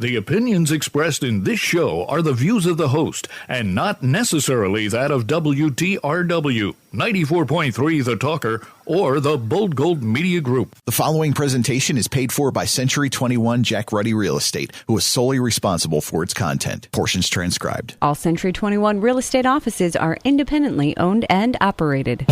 The opinions expressed in this show are the views of the host and not necessarily that of WTRW, 94.3 The Talker, or the Bold Gold Media Group. The following presentation is paid for by Century 21 Jack Ruddy Real Estate, who is solely responsible for its content. Portions transcribed. All Century 21 real estate offices are independently owned and operated.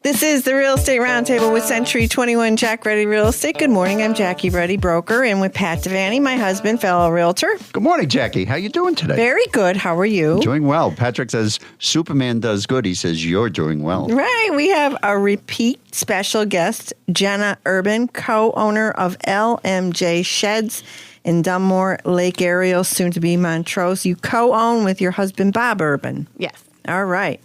This is the Real Estate Roundtable with Century 21 Jack Ruddy Real Estate. Good morning. I'm Jackie Ruddy, broker, and with Pat Devaney, my husband, fellow realtor. Good morning, Jackie. How you doing today? Very good. How are you? Doing well. Patrick says Superman does good. He says you're doing well. Right. We have a repeat special guest, Jenna Urban, co-owner of LMJ Sheds in Dunmore, Lake Ariel, soon to be Montrose. You co-own with your husband, Bob Urban. Yes. All right.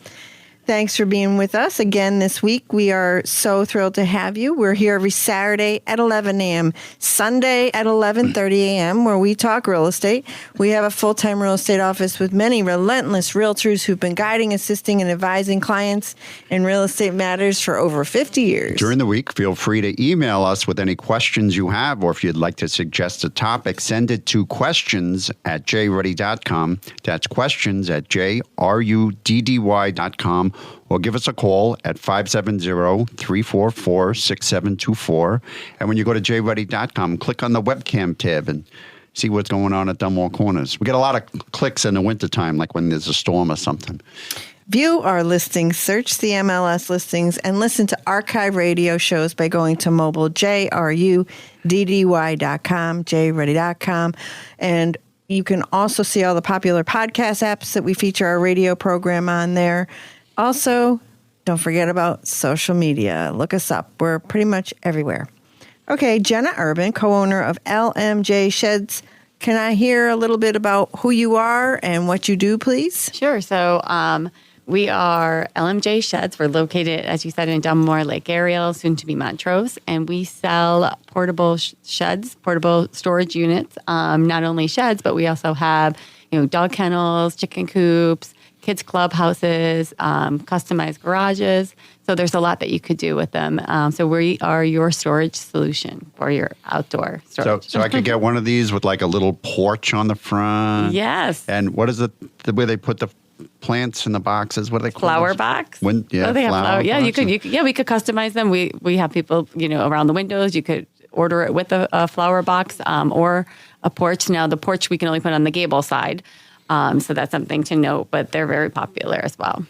Thanks for being with us again this week. We are so thrilled to have you. We're here every Saturday at 11 a.m., Sunday at 11:30 a.m., where we talk real estate. We have a full-time real estate office with many relentless realtors who've been guiding, assisting, and advising clients in real estate matters for over 50 years. During the week, feel free to email us with any questions you have, or if you'd like to suggest a topic, send it to questions@jruddy.com. That's questions@jruddy.com. Or give us a call at 570-344-6724. And when you go to jruddy.com, click on the webcam tab and see what's going on at Dunmore Corners. We get a lot of clicks in the wintertime, like when there's a storm or something. View our listings, search the MLS listings, and listen to archive radio shows by going to mobile, jruddy.com, jruddy.com. And you can also see all the popular podcast apps that we feature our radio program on there. Also, don't forget about social media. Look us up. We're pretty much everywhere. Okay, Jenna Urban, co-owner of LMJ Sheds. Can I hear a little bit about who you are and what you do, please? Sure. So we are LMJ Sheds. We're located, as you said, in Dunmore, Lake Ariel, soon to be Montrose. And we sell portable sheds, portable storage units. Not only sheds, but we also have, dog kennels, chicken coops, kids clubhouses, customized garages. So there's a lot that you could do with them. So we are your storage solution for your outdoor storage. So I could get one of these with like a little porch on the front. Yes. And what is it, the way they put the plants in the boxes? What do they call flower those? box? They have flower Yeah, boxes? we could customize them. We have people, around the windows. You could order it with a flower box or a porch. Now the porch we can only put on the gable side. So that's something to note, but they're very popular as well.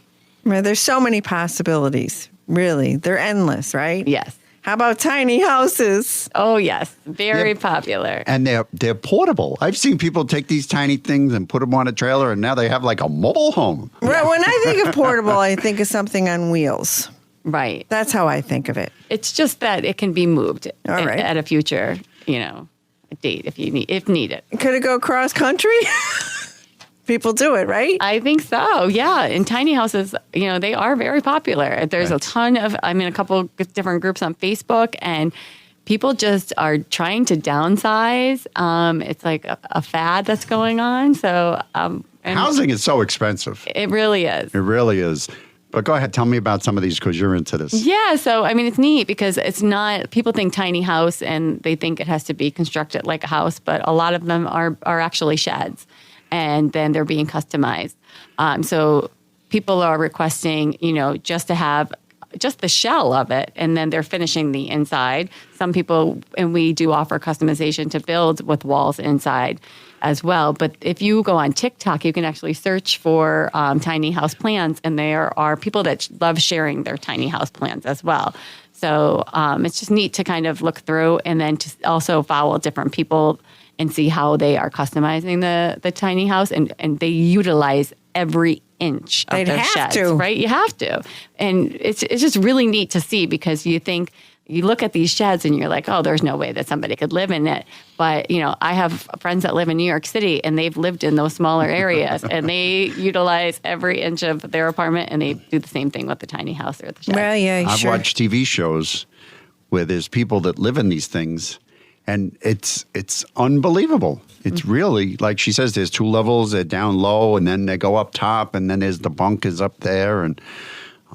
Well, there's so many possibilities, really. They're endless, right? Yes. How about tiny houses? Oh, yes. Very popular. And they're portable. I've seen people take these tiny things and put them on a trailer, and now they have like a mobile home. Right. When I think of portable, I think of something on wheels. Right. That's how I think of it. It's just that it can be moved at a future, date if needed. Could it go cross country? People do it, right? I think so, yeah. And tiny houses, they are very popular. There's a ton of, a couple of different groups on Facebook, and people just are trying to downsize. It's like a fad that's going on. So housing is so expensive. It really is. It really is. But go ahead, tell me about some of these because you're into this. Yeah, so it's neat because it's not, people think tiny house and they think it has to be constructed like a house, but a lot of them are actually sheds. And then they're being customized. So people are requesting, just to have just the shell of it, and then they're finishing the inside. Some people, and we do offer customization to build with walls inside as well. But if you go on TikTok, you can actually search for tiny house plans, and there are people that love sharing their tiny house plans as well. So it's just neat to kind of look through and then to also follow different people and see how they are customizing the tiny house, and they utilize every inch of their sheds. To. Right? You have to. And it's just really neat to see because you look at these sheds and you're like, oh, there's no way that somebody could live in it. But, I have friends that live in New York City, and they've lived in those smaller areas, and they utilize every inch of their apartment, and they do the same thing with the tiny house or the shed. Well, yeah, I've watched TV shows where there's people that live in these things, and it's unbelievable. It's really, like she says, there's two levels. They're down low, and then they go up top, and then there's the bunkers up there, and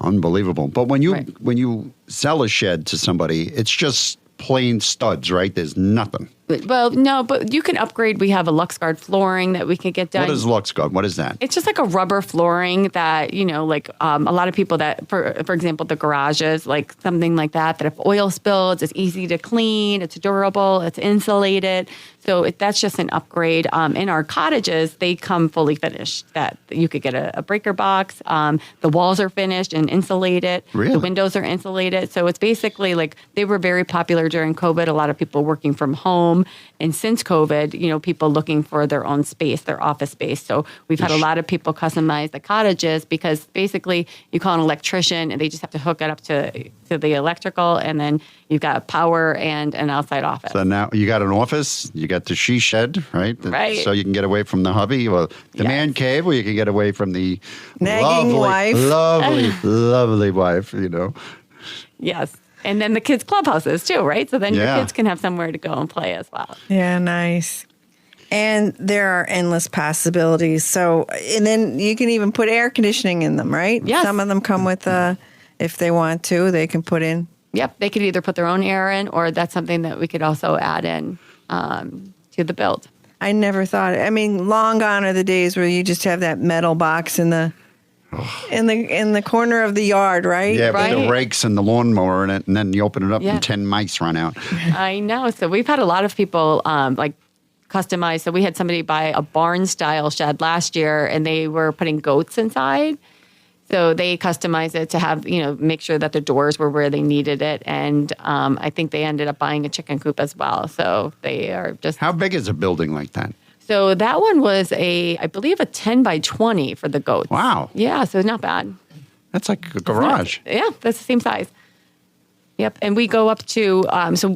unbelievable. But when you sell a shed to somebody, it's just plain studs, right? There's nothing. Well, no, but you can upgrade. We have a LuxGuard flooring that we can get done. What is LuxGuard? What is that? It's just like a rubber flooring that, like a lot of people that, for example, the garages, like something like that if oil spills, it's easy to clean, it's durable, it's insulated. So that's just an upgrade. In our cottages, they come fully finished. That you could get a breaker box. The walls are finished and insulated. Really? The windows are insulated. So it's basically like they were very popular during COVID. A lot of people working from home. And since COVID, people looking for their own space, their office space. So we've had a lot of people customize the cottages because basically you call an electrician and they just have to hook it up to the electrical, and then you've got power and an outside office. So now you got an office, you got the she shed, right? Right. So you can get away from the hubby or the man cave, or you can get away from the nagging wife. lovely wife, Yes. And then the kids' clubhouses too, right? So then your Yeah. kids can have somewhere to go and play as well. Yeah, nice. And there are endless possibilities. So, and then you can even put air conditioning in them, right? Yes. Some of them come with, if they want to, they can put in. Yep. They could either put their own air in, or that's something that we could also add in to the build. I never thought. I mean, long gone are the days where you just have that metal box in the corner of the yard, right? Yeah, Right. with the rakes and the lawnmower in it, and then you open it up Yeah. and 10 mice run out. I know. So we've had a lot of people customize. So we had somebody buy a barn style shed last year, and they were putting goats inside. So they customized it to have, make sure that the doors were where they needed it. And I think they ended up buying a chicken coop as well. So they are just... How big is a building like that? So that one was I believe a 10 by 20 for the goats. Wow. Yeah, so not bad. That's like a garage. Yeah, that's the same size. Yep. And we go up to, so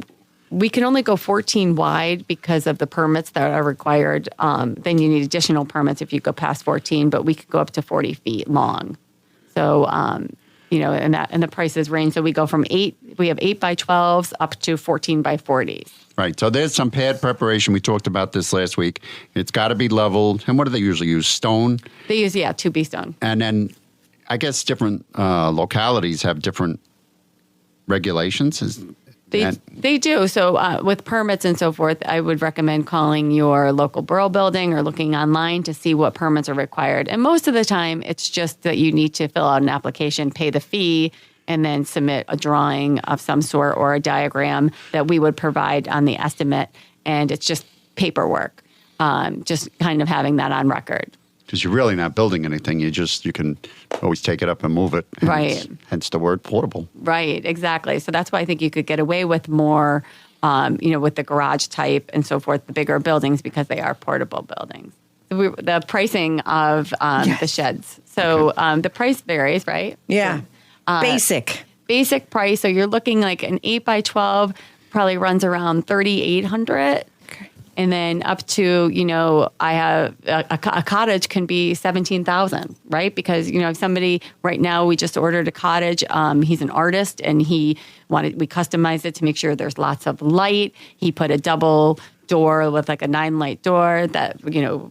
we can only go 14 wide because of the permits that are required. Then you need additional permits if you go past 14, but we could go up to 40 feet long. So, and the prices range. So we go from we have 8 by 12s up to 14 by 40s. Right. So there's some pad preparation. We talked about this last week. It's got to be leveled. And what do they usually use? Stone? They use, 2B stone. And then I guess different localities have different regulations. They do. So with permits and so forth, I would recommend calling your local borough building or looking online to see what permits are required. And most of the time, it's just that you need to fill out an application, pay the fee, and then submit a drawing of some sort or a diagram that we would provide on the estimate. And it's just paperwork, just kind of having that on record. Because you're really not building anything. You can always take it up and move it. Right. Hence the word portable. Right, exactly. So that's why I think you could get away with more, with the garage type and so forth, the bigger buildings, because they are portable buildings. The pricing of the sheds. So the price varies, right? Yeah. Basic price. So you're looking like an 8 by 12 probably runs around $3,800. And then up to, I have a cottage can be $17,000, right? Because, somebody right now, we just ordered a cottage. He's an artist and we customized it to make sure there's lots of light. He put a double door with like a 9-light door that,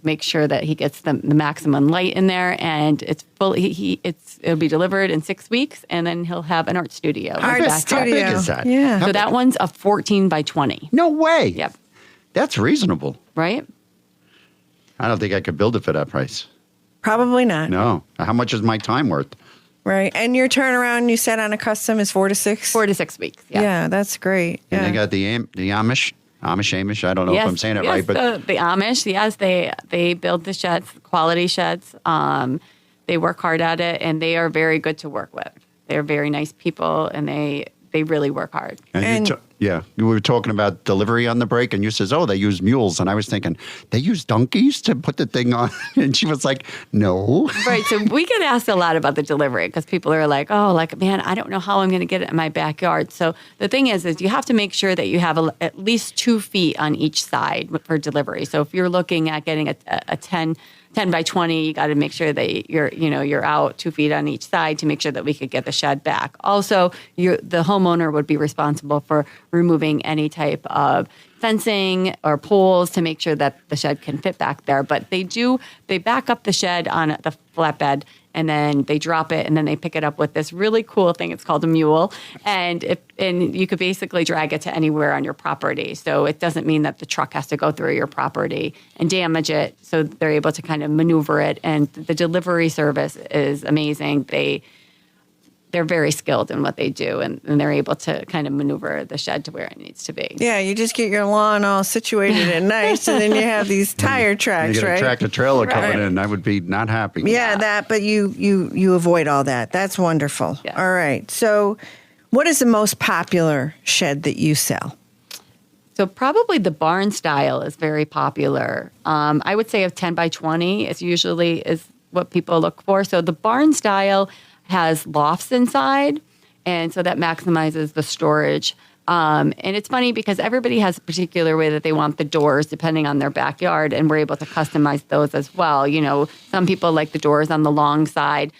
makes sure that he gets the maximum light in there. And it's it'll be delivered in 6 weeks, and then he'll have an art studio. Art studio. How big is that? Yeah. So that one's a 14 by 20. No way. Yep. That's reasonable. Right? I don't think I could build it for that price. Probably not. No. How much is my time worth? Right. And your turnaround, you said on a custom, is 4 to 6? 4 to 6 weeks. Yeah, that's great. And Yeah. they got the Amish. I don't know if I'm saying it right, but the Amish, yes, they build the sheds, quality sheds. They work hard at it, and they are very good to work with. They're very nice people, and they really work hard. We were talking about delivery on the break, and you says, "Oh, they use mules," and I was thinking they use donkeys to put the thing on, and she was like, "No." Right. So we get asked a lot about the delivery because people are like, man, I don't know how I'm going to get it in my backyard. So the thing is you have to make sure that you have at least 2 feet on each side for delivery. So if you're looking at getting a 10 by 20, you got to make sure that you're out 2 feet on each side to make sure that we could get the shed back. Also, the homeowner would be responsible for removing any type of, fencing or poles to make sure that the shed can fit back there. But they back up the shed on the flatbed, and then they drop it, and then they pick it up with this really cool thing. It's called a mule, and you could basically drag it to anywhere on your property. So it doesn't mean that the truck has to go through your property and damage it. So they're able to kind of maneuver it, and the delivery service is amazing. They're very skilled in what they do, and they're able to kind of maneuver the shed to where it needs to be. Yeah, you just get your lawn all situated and nice, and then you have these tire tracks, You get right? a tractor trailer coming in. I would be not happy. Yeah, but you avoid all that. That's wonderful. Yeah. All right. So what is the most popular shed that you sell? So probably the barn style is very popular. I would say of 10 by 20 is usually is what people look for. So the barn style has lofts inside, and so that maximizes the storage. And it's funny because everybody has a particular way that they want the doors depending on their backyard, and we're able to customize those as well. You know, some people like the doors on the long side.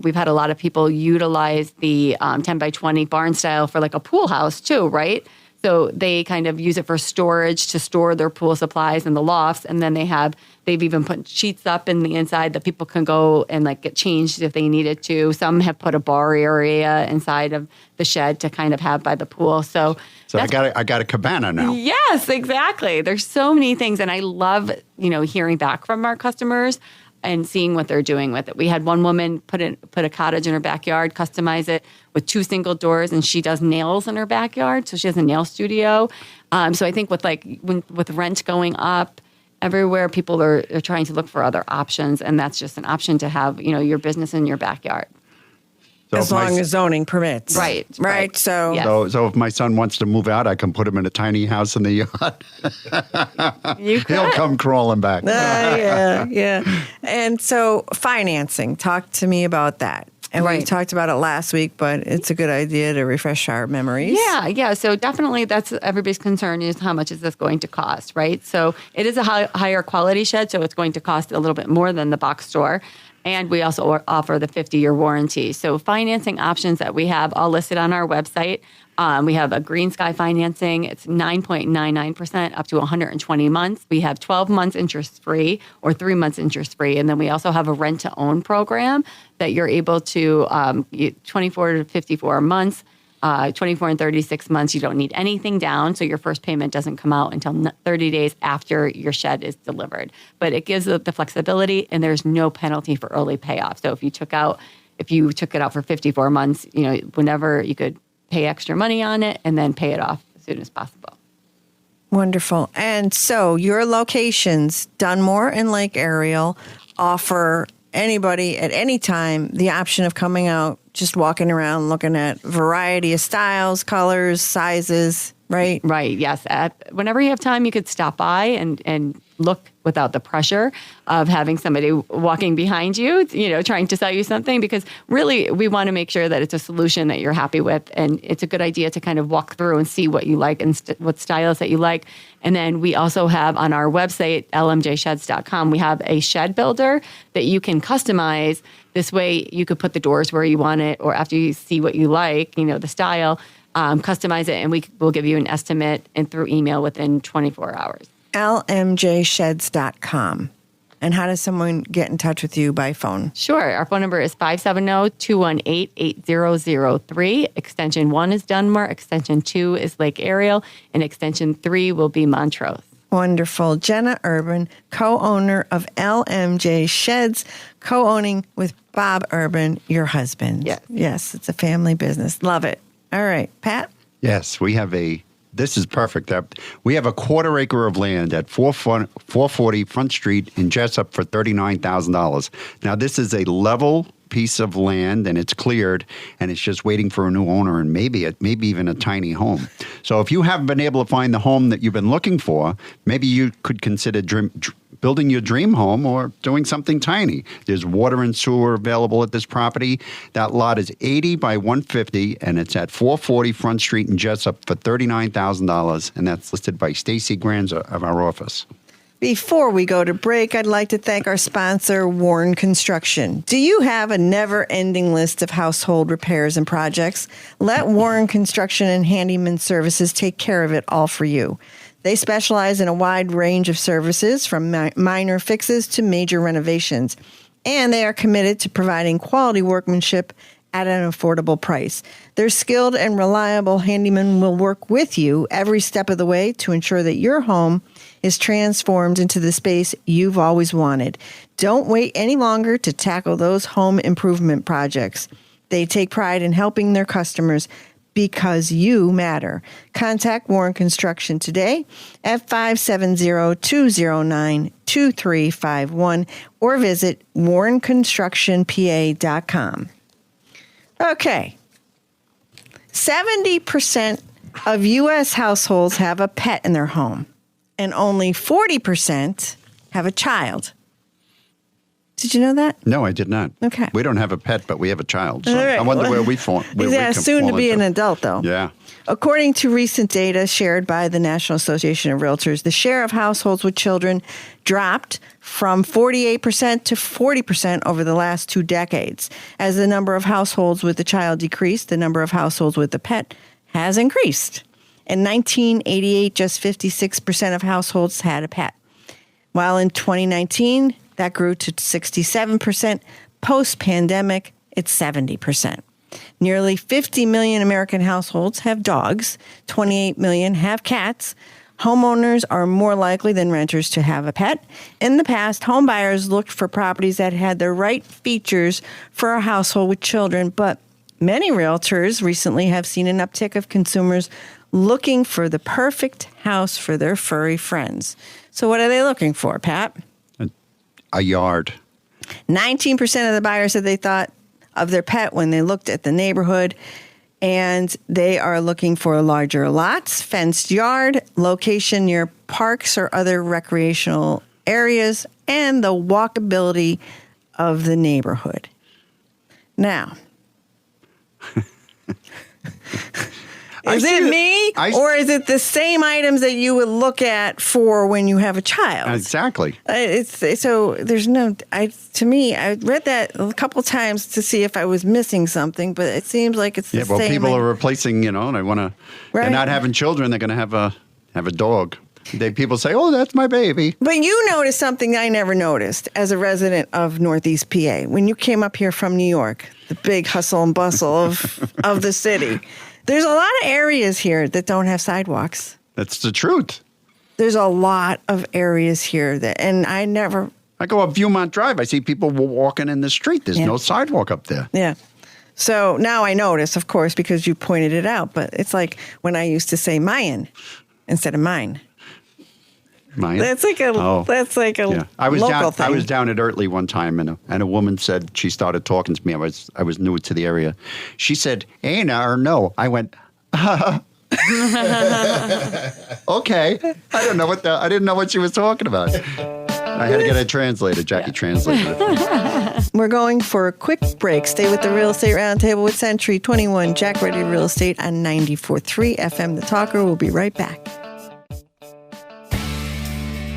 We've had a lot of people utilize the 10 by 20 barn style for like a pool house too, right? So they kind of use it for storage to store their pool supplies in the lofts. And then they've even put sheets up in the inside that people can go and like get changed if they needed to. Some have put a bar area inside of the shed to kind of have by the pool. So I got a cabana now. Yes, exactly. There's so many things. And I love, hearing back from our customers and seeing what they're doing with it. We had one woman put a cottage in her backyard, customize it with 2 single doors, and she does nails in her backyard. So she has a nail studio. So I think with rent going up everywhere, people are trying to look for other options, and that's just an option to have, your business in your backyard. So as long as zoning permits. Right. So, Yes. So if my son wants to move out, I can put him in a tiny house in the yard. He'll come crawling back. yeah. And so financing, talk to me about that. And we talked about it last week, but it's a good idea to refresh our memories. Yeah. So definitely that's everybody's concern is how much is this going to cost, right? So it is a higher quality shed, so it's going to cost a little bit more than the box store. And we also offer the 50-year warranty. So financing options that we have all listed on our website. We have a Green Sky financing. It's 9.99% up to 120 months. We have 12 months interest-free or 3 months interest-free. And then we also have a rent-to-own program that you're able to 24 to 54 months. 24 and 36 months, you don't need anything down. So your first payment doesn't come out until 30 days after your shed is delivered. But it gives the flexibility, and there's no penalty for early payoff. So if you took it out for 54 months, whenever you could pay extra money on it and then pay it off as soon as possible. Wonderful. And so your locations, Dunmore and Lake Ariel, offer anybody at any time the option of coming out, just walking around, looking at variety of styles, colors, sizes, right? Right, yes. Whenever you have time, you could stop by and look without the pressure of having somebody walking behind you, trying to sell you something, because really we want to make sure that it's a solution that you're happy with. And it's a good idea to kind of walk through and see what you like and what styles that you like. And then we also have on our website, lmjsheds.com, we have a shed builder that you can customize. This way you could put the doors where you want it, or after you see what you like, the style, customize it, and we will give you an estimate and through email within 24 hours. lmjsheds.com. And how does someone get in touch with you by phone? Sure. Our phone number is 570-218-8003. Extension 1 is Dunmore. Extension 2 is Lake Ariel. And extension 3 will be Montrose. Wonderful. Jenna Urban, co-owner of LMJ Sheds, co-owning with Bob Urban, your husband. Yes. Yes, it's a family business. Love it. All right. Pat? Yes, this is perfect. We have a 1/4 acre of land at 440 Front Street in Jessup for $39,000. Now, this is a level piece of land, and it's cleared, and it's just waiting for a new owner, and maybe even a tiny home. So if you haven't been able to find the home that you've been looking for, maybe you could consider building your dream home or doing something tiny. There's water and sewer available at this property. That lot is 80 by 150, and it's at 440 Front Street in Jessup for $39,000, and that's listed by Stacy Granza of our office. Before we go to break, I'd like to thank our sponsor, Warren Construction. Do you have a never-ending list of household repairs and projects? Let Warren Construction and Handyman Services take care of it all for you. They specialize in a wide range of services from minor fixes to major renovations. And they are committed to providing quality workmanship at an affordable price. Their skilled and reliable handyman will work with you every step of the way to ensure that your home is transformed into the space you've always wanted. Don't wait any longer to tackle those home improvement projects. They take pride in helping their customers because you matter. Contact Warren Construction today at 570-209-2351 or visit warrenconstructionpa.com. Okay. 70% of U.S. households have a pet in their home, and only 40% have a child. Did you know that? No, I did not. Okay. We don't have a pet, but we have a child. So All right. I wonder where we fall. Soon to be an adult, though. Yeah. According to recent data shared by the National Association of Realtors, the share of households with children dropped from 48% to 40% over the last 2 decades. As the number of households with a child decreased, the number of households with a pet has increased. In 1988, just 56% of households had a pet, while in 2019, that grew to 67%. Post-pandemic, it's 70%. Nearly 50 million American households have dogs. 28 million have cats. Homeowners are more likely than renters to have a pet. In the past, home buyers looked for properties that had the right features for a household with children, but many realtors recently have seen an uptick of consumers looking for the perfect house for their furry friends. So what are they looking for, Pat? A yard. 19% of the buyers said they thought of their pet when they looked at the neighborhood, and they are looking for larger lots, fenced yard, location near parks or other recreational areas, and the walkability of the neighborhood. Now, is it me, or is it the same items that you would look at for when you have a child? Exactly. So there's no. To me, I read that a couple times to see if I was missing something, but it seems like it's the same. Yeah, well, people are replacing. They want to. Right. They're not having children. They're going to have a dog. People say, "Oh, that's my baby." But you noticed something I never noticed as a resident of Northeast PA when you came up here from New York, the big hustle and bustle of the city. There's a lot of areas here that don't have sidewalks. That's the truth. There's a lot of areas here and I go up Viewmont Drive. I see people walking in the street. There's no sidewalk up there. Yeah. So now I notice, of course, because you pointed it out, but it's like when I used to say mayan instead of mine. Mine? That's like a local thing. I was down at Ertley one time, and a woman said, she started talking to me. I was new to the area. She said, Anna or no? I went, okay. I didn't know what she was talking about. I had to get a translator. Jackie translated it. We're going for a quick break. Stay with the Real Estate Roundtable with Century 21 Jack Ready Real Estate on 94.3 FM The Talker. We'll be right back.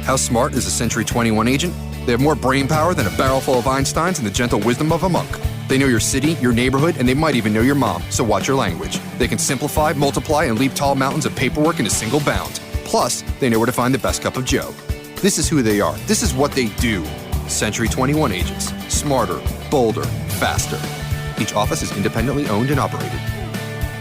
How smart is a Century 21 agent? They have more brain power than a barrel full of Einsteins and the gentle wisdom of a monk. They know your city, your neighborhood, and they might even know your mom, so watch your language. They can simplify, multiply, and leap tall mountains of paperwork in a single bound. Plus, they know where to find the best cup of joe. This is who they are. This is what they do. Century 21 agents. Smarter, bolder, faster. Each office is independently owned and operated.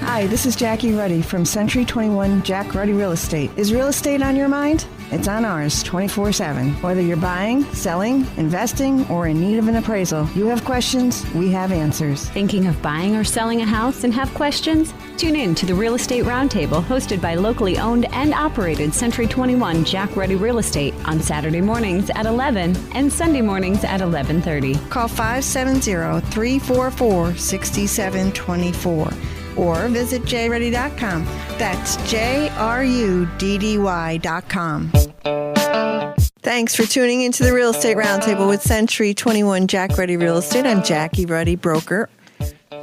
Hi, this is Jackie Ruddy from Century 21 Jack Ruddy Real Estate. Is real estate on your mind? It's on ours 24/7. Whether you're buying, selling, investing, or in need of an appraisal, you have questions, we have answers. Thinking of buying or selling a house and have questions? Tune in to the Real Estate Roundtable hosted by locally owned and operated Century 21 Jack Ruddy Real Estate on Saturday mornings at 11 and Sunday mornings at 11:30. Call 570-344-6724 or visit jruddy.com. That's JRUDDY.com. Thanks for tuning into the Real Estate Roundtable with Century 21 Jack Ruddy Real Estate. I'm Jackie Ruddy, broker.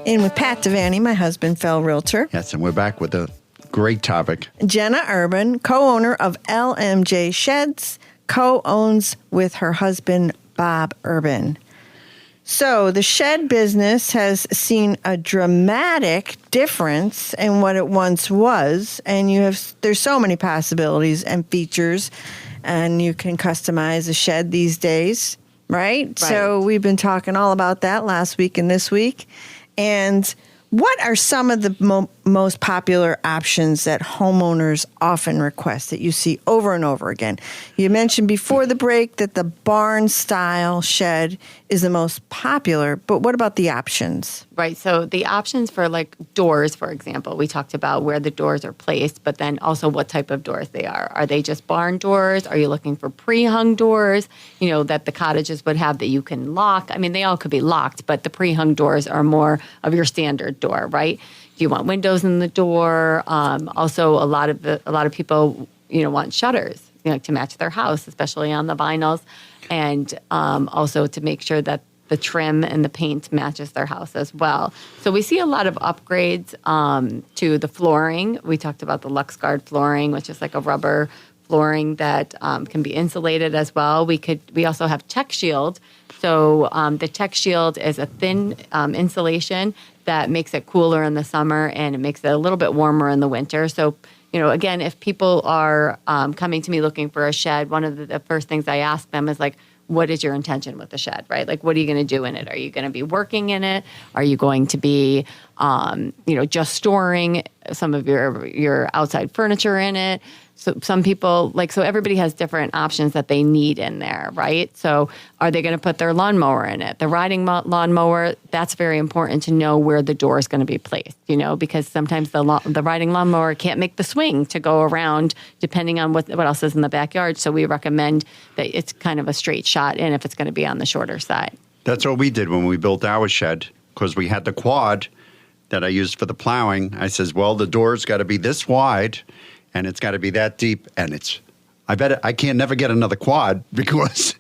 In with Pat Devaney, my husband, fellow realtor. Yes, and we're back with a great topic. Jenna Urban, co-owner of LMJ Sheds, co-owns with her husband, Bob Urban. So the shed business has seen a dramatic difference in what it once was, and there's so many possibilities and features, and you can customize a shed these days, right? So we've been talking all about that last week and this week. And what are some of the most popular options that homeowners often request that you see over and over again? You mentioned before the break that the barn-style shed is the most popular, but what about the options? Right. So the options for like doors, for example, we talked about where the doors are placed, but then also what type of doors they are. Are they just barn doors? Are you looking for pre-hung doors, that the cottages would have that you can lock? I mean, they all could be locked, but the pre-hung doors are more of your standard door, right? Do you want windows in the door? Also, a lot of people, want shutters, to match their house, especially on the vinyls, and also to make sure that the trim and the paint matches their house as well. So we see a lot of upgrades to the flooring. We talked about the LuxGuard flooring, which is like a rubber flooring that can be insulated as well. We also have Tech Shield. So the Tech Shield is a thin insulation that makes it cooler in the summer and it makes it a little bit warmer in the winter. So, again, if people are coming to me looking for a shed, one of the first things I ask them is like, what is your intention with the shed, right? Like, what are you going to do in it? Are you going to be working in it? Are you going to be, just storing some of your outside furniture in it? So some people, so everybody has different options that they need in there, right? So are they going to put their lawnmower in it? The riding lawnmower, that's very important to know where the door is going to be placed, because sometimes the riding lawnmower can't make the swing to go around depending on what else is in the backyard. So we recommend that it's kind of a straight shot in if it's going to be on the shorter side. That's what we did when we built our shed, because we had the quad that I used for the plowing. I says, well, the door's got to be this wide, and it's got to be that deep, and I bet I can't never get another quad because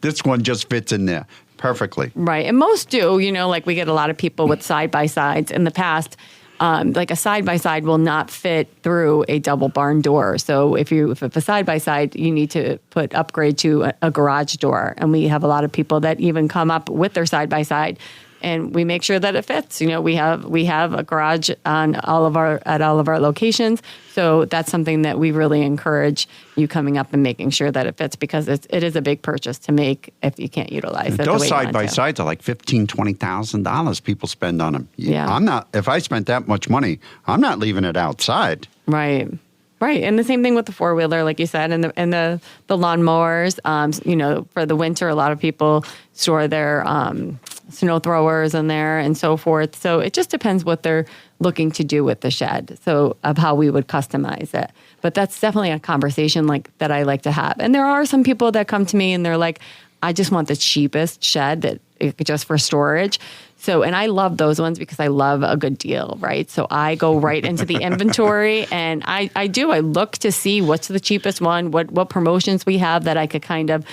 this one just fits in there perfectly. Right, and most do, we get a lot of people with side-by-sides in the past. A side-by-side will not fit through a double barn door. So if a side-by-side, you need to upgrade to a garage door. And we have a lot of people that even come up with their side-by-side, and we make sure that it fits. We have a garage at all of our locations. So that's something that we really encourage you coming up and making sure that it fits, because it is a big purchase to make if you can't utilize it. Those side-by-sides are like $15,000, $20,000 people spend on them. Yeah. If I spent that much money, I'm not leaving it outside. Right. Right. And the same thing with the four-wheeler, like you said, and the lawnmowers. For the winter, a lot of people store their snow throwers in there and so forth. So it just depends what they're looking to do with the shed, so of how we would customize it. But that's definitely a conversation that I like to have. And there are some people that come to me and they're like, I just want the cheapest shed just for storage. So, and I love those ones because I love a good deal, right? So I go right into the inventory and I look to see what's the cheapest one, what promotions we have that I could kind of,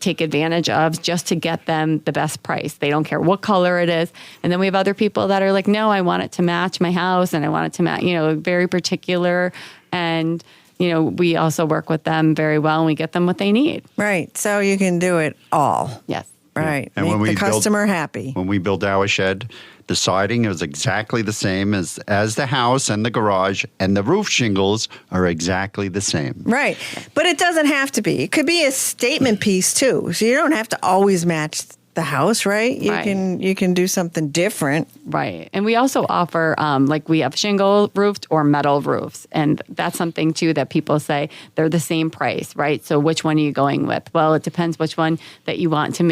take advantage of just to get them the best price. They don't care what color it is. And then we have other people that are like, no, I want it to match my house and I want it to match, very particular. And, we also work with them very well and we get them what they need. Right. So you can do it all. Yes. Right. And make the customer happy. When we built our shed, the siding is exactly the same as the house and the garage, and the roof shingles are exactly the same. Right. But it doesn't have to be. It could be a statement piece, too. So you don't have to always match the house, right? You can do something different. Right. And we also offer, we have shingle roofed or metal roofs. And that's something, too, that people say they're the same price, right? So which one are you going with? Well, it depends which one that you want to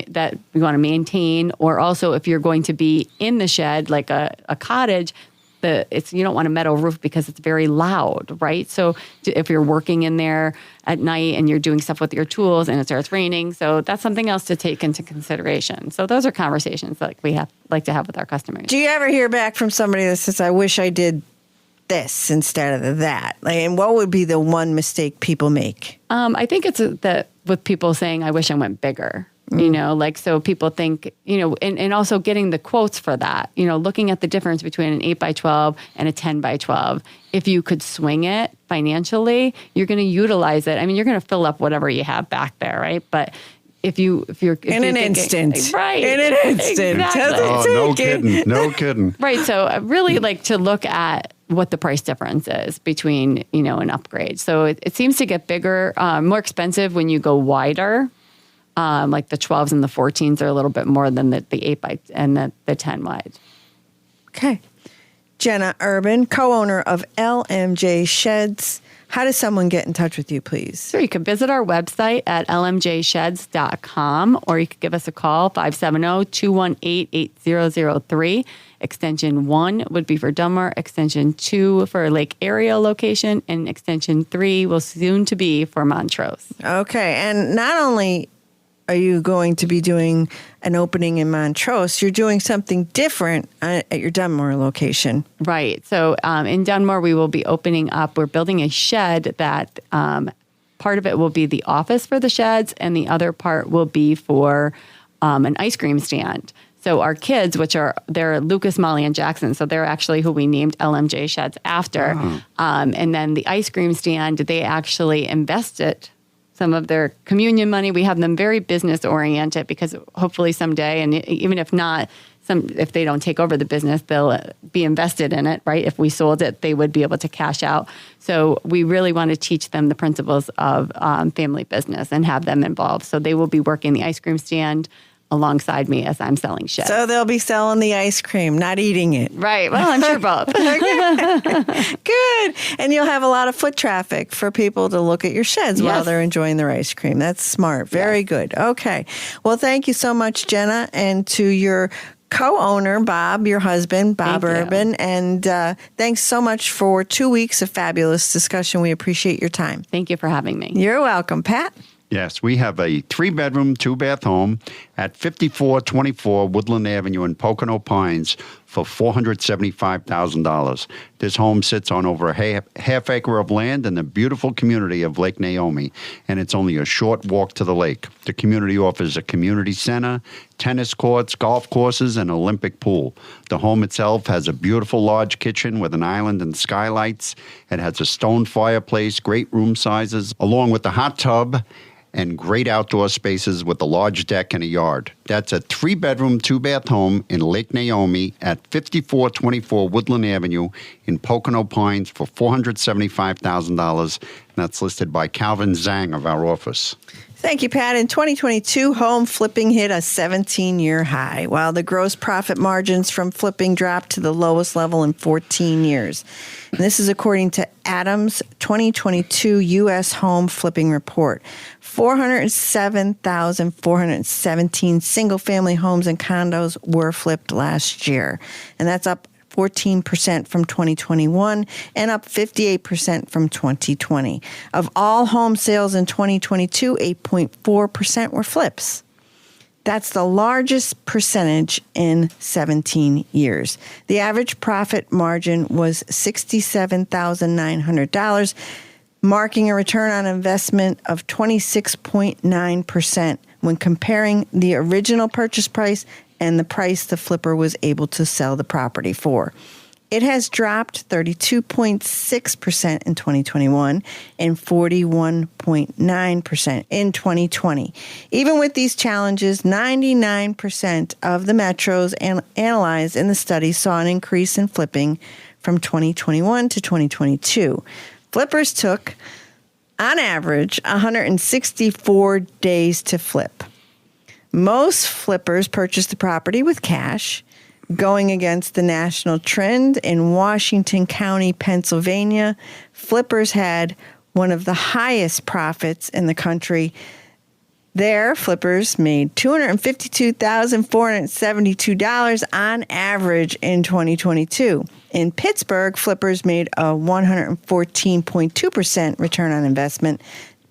maintain. Or also if you're going to be in the shed, like a cottage, you don't want a metal roof because it's very loud, right? So if you're working in there at night and you're doing stuff with your tools and it starts raining, so that's something else to take into consideration. So those are conversations that we like to have with our customers. Do you ever hear back from somebody that says, I wish I did this instead of that? And what would be the one mistake people make? I think it's that with people saying, I wish I went bigger. So people think, and also getting the quotes for that, looking at the difference between an 8x12 and a 10x12. If you could swing it financially, you're going to utilize it. I mean, you're going to fill up whatever you have back there, right? But in an instant, right? In an instant, Exactly. No kidding. No kidding. Right. So I really like to look at what the price difference is between, an upgrade. So it seems to get bigger, more expensive when you go wider. Like the 12s and the 14s are a little bit more than the 8 by and the 10 wide. Okay. Jenna Urban, co-owner of LMJ Sheds. How does someone get in touch with you, please? Sure. You can visit our website at lmjsheds.com, or you could give us a call, 570-218-8003. Extension 1 would be for Dunmore, extension 2 for Lake Area location, and extension 3 will soon to be for Montrose. Okay. And not only are you going to be doing an opening in Montrose, you're doing something different at your Dunmore location. Right. So in Dunmore, we will be opening up, we're building a shed that part of it will be the office for the sheds, and the other part will be for an ice cream stand. So our kids, they're Lucas, Molly, and Jackson. So they're actually who we named LMJ Sheds after. Oh. And then the ice cream stand, they actually invested some of their communion money. We have them very business oriented because hopefully someday, and even if not, if they don't take over the business, they'll be invested in it, right? If we sold it, they would be able to cash out. So we really want to teach them the principles of family business and have them involved. So they will be working the ice cream stand alongside me as I'm selling sheds. So they'll be selling the ice cream, not eating it. Right. Well, I'm sure both. Good. And you'll have a lot of foot traffic for people to look at your sheds while they're enjoying their ice cream. That's smart. Very good. Okay. Well, thank you so much, Jenna, and to your co-owner, Bob, your husband, Bob Urban. And thanks so much for 2 weeks of fabulous discussion. We appreciate your time. Thank you for having me. You're welcome. Pat? Yes, we have a 3-bedroom, 2-bath home at 5424 Woodland Avenue in Pocono Pines for $475,000. This home sits on over a half acre of land in the beautiful community of Lake Naomi, and it's only a short walk to the lake. The community offers a community center, tennis courts, golf courses, and Olympic pool. The home itself has a beautiful large kitchen with an island and skylights. It has a stone fireplace, great room sizes, along with the hot tub, and great outdoor spaces with a large deck and a yard. That's a 3-bedroom, 2-bath home in Lake Naomi at 5424 Woodland Avenue in Pocono Pines for $475,000. That's listed by Calvin Zhang of our office. Thank you, Pat. In 2022, home flipping hit a 17-year high, while the gross profit margins from flipping dropped to the lowest level in 14 years. And this is according to Adams' 2022 U.S. Home Flipping Report. 407,417 single-family homes and condos were flipped last year, and that's up 14% from 2021 and up 58% from 2020. Of all home sales in 2022, 8.4% were flips. That's the largest percentage in 17 years. The average profit margin was $67,900, marking a return on investment of 26.9% when comparing the original purchase price and the price the flipper was able to sell the property for. It has dropped 32.6% in 2021 and 41.9% in 2020. Even with these challenges, 99% of the metros analyzed in the study saw an increase in flipping from 2021 to 2022. Flippers took, on average, 164 days to flip. Most flippers purchased the property with cash, going against the national trend. In Washington County, Pennsylvania, flippers had one of the highest profits in the country. There, flippers made $252,472 on average in 2022. In Pittsburgh, flippers made a 114.2% return on investment,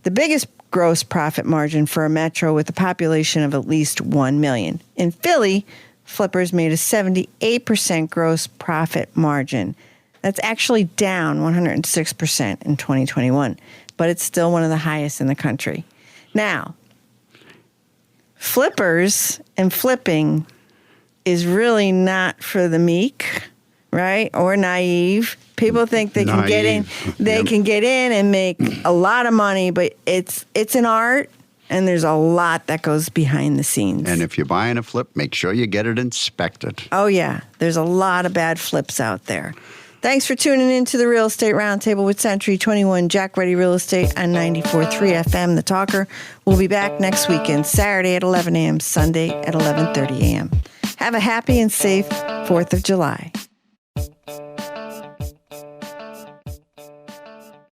the biggest gross profit margin for a metro with a population of at least 1 million. In Philly, flippers made a 78% gross profit margin. That's actually down 106% in 2021, but it's still one of the highest in the country. Now, flippers and flipping is really not for the meek, right? Or naive. People think they can get in. They can get in and make a lot of money, but it's an art. And there's a lot that goes behind the scenes. And if you're buying a flip, make sure you get it inspected. Oh, yeah. There's a lot of bad flips out there. Thanks for tuning in to the Real Estate Roundtable with Century 21 Jack Ready Real Estate on 94.3 FM, The Talker. We'll be back next weekend, Saturday at 11 a.m., Sunday at 11:30 a.m. Have a happy and safe 4th of July.